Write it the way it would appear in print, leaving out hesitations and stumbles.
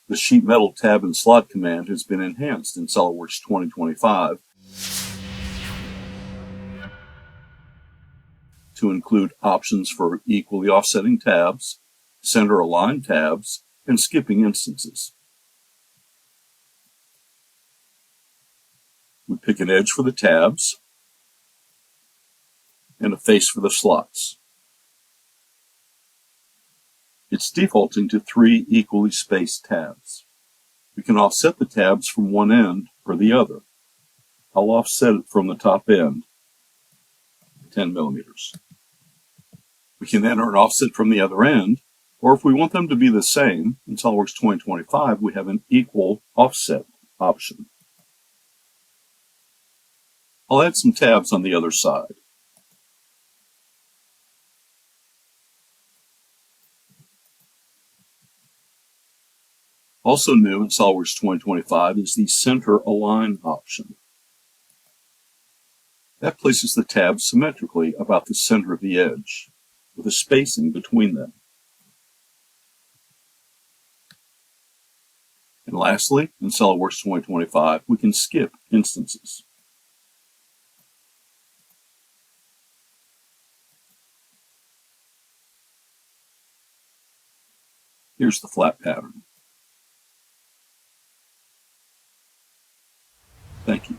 The sheet metal tab and slot command has been enhanced in SOLIDWORKS 2025 to include options for equally offsetting tabs, center aligned tabs, and skipping instances. We pick an edge for the tabs and a face for the slots. It's defaulting to 3 equally spaced tabs. We can offset the tabs from one end or the other. I'll offset it from the top end, 10 millimeters. We can enter an offset from the other end, or if we want them to be the same, in SOLIDWORKS 2025 we have an equal offset option. I'll add some tabs on the other side. Also new in SOLIDWORKS 2025 is the Center Align option. That places the tabs symmetrically about the center of the edge, with a spacing between them. And lastly, in SOLIDWORKS 2025, we can skip instances. Here's the flat pattern. Thank you.